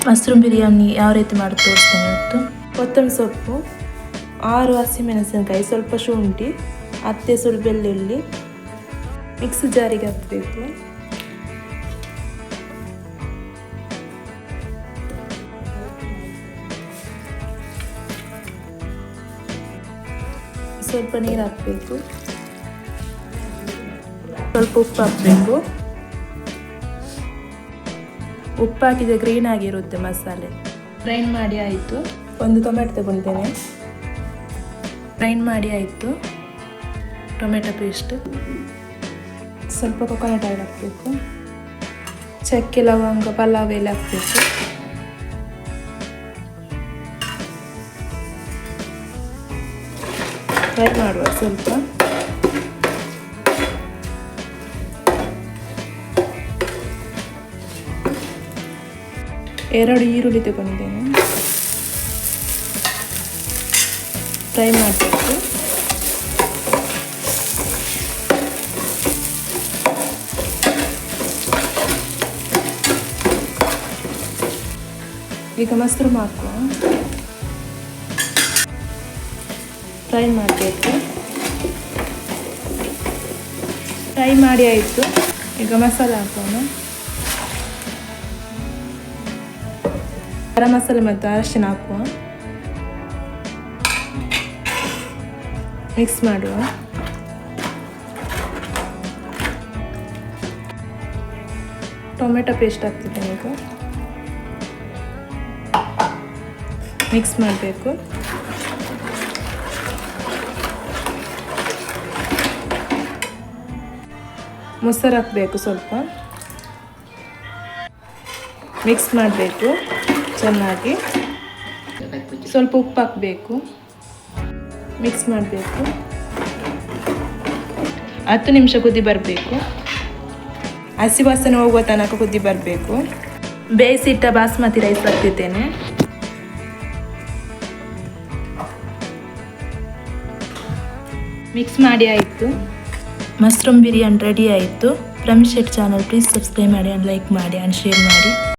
Mushroom biryani ಯಾವ ರೀತಿ ಮಾಡಿ ತೋರಿಸ್ತೇನೆ ಇವತ್ತು. ಕೊತ್ತಂಬರಿ ಸೊಪ್ಪು, 6 ಹಸಿಮೆಣಸಿನಕಾಯಿ, ಸ್ವಲ್ಪ ಶುಂಠಿ, ಹತ್ತೆ ಸುಳ್ಳು ಬೆಳ್ಳುಳ್ಳಿ ಮಿಕ್ಸ್ ಜಾರಿಗೆ ಹಾಕಬೇಕು. ಸ್ವಲ್ಪ ನೀರು ಹಾಕಬೇಕು, ಸ್ವಲ್ಪ ಉಪ್ಪು ಹಾಕಬೇಕು. ಉಪ್ಪು ಹಾಕಿದರೆ ಗ್ರೀನ್ ಆಗಿರುತ್ತೆ ಮಸಾಲೆ. ಗ್ರೈಂಡ್ ಮಾಡಿ ಆಯಿತು. ಒಂದು ಟೊಮೆಟೊ ತಗೊಳ್ತೇನೆ. ಗ್ರೈಂಡ್ ಮಾಡಿ ಆಯಿತು. ಟೊಮೆಟೊ ಪೇಸ್ಟ್, ಸ್ವಲ್ಪ ಕೊಕೊನಟ್ ಆಯಿಲ್ ಹಾಕಬೇಕು. ಚಕ್ಕೆ, ಲವಂಗ, ಪಲಾವ್ ಎಲೆ ಹಾಕಬೇಕು. ಫ್ರೈ ಮಾಡುವ ಸ್ವಲ್ಪ. ಎರಡು ಈರುಳ್ಳಿ ತಗೊಂಡಿದ್ದೇನೆ. ಫ್ರೈ ಮಾಡಬೇಕು. ಈಗ ಮಶ್ರೂಮ್ ಹಾಕುವ. ಫ್ರೈ ಮಾಡಬೇಕು. ಫ್ರೈ ಮಾಡಿ ಆಯಿತು. ಈಗ ಮಸಾಲೆ ಹಾಕೋಣ. ಗರಂ ಮಸಾಲೆ ಮತ್ತು ಅರಿಶಿನ ಹಾಕುವ. ಮಿಕ್ಸ್ ಮಾಡುವ. ಟೊಮೆಟೊ ಪೇಸ್ಟ್ ಹಾಕ್ತಿದ್ದೇನೆ. ಈಗ ಮಿಕ್ಸ್ ಮಾಡಬೇಕು. ಮೊಸರು ಹಾಕಬೇಕು. ಸ್ವಲ್ಪ ಮಿಕ್ಸ್ ಮಾಡಬೇಕು ಚೆನ್ನಾಗಿ. ಸ್ವಲ್ಪ ಉಪ್ಪು ಹಾಕಬೇಕು. ಮಿಕ್ಸ್ ಮಾಡಬೇಕು. 10 ನಿಮಿಷ ಕುದಿ ಬರಬೇಕು. ಹಸಿ ವಾಸನೆ ಹೋಗುವ ತನಕ ಕುದಿ ಬರಬೇಕು. ಬೇಯಿಸಿಟ್ಟ ಬಾಸ್ಮತಿ ರೈಸ್ ಹಾಕ್ತಿದ್ದೇನೆ. ಮಿಕ್ಸ್ ಮಾಡಿ ಆಯಿತು. ಮಶ್ರೂಮ್ ಬಿರಿಯಾನಿ ರೆಡಿ ಆಯಿತು. ಪ್ರಮಿಶೆಟ್ ಚಾನಲ್ ಪ್ಲೀಸ್ ಸಬ್ಸ್ಕ್ರೈಬ್ ಮಾಡಿ ಆ್ಯಂಡ್ ಲೈಕ್ ಮಾಡಿ ಆ್ಯಂಡ್ ಶೇರ್ ಮಾಡಿ.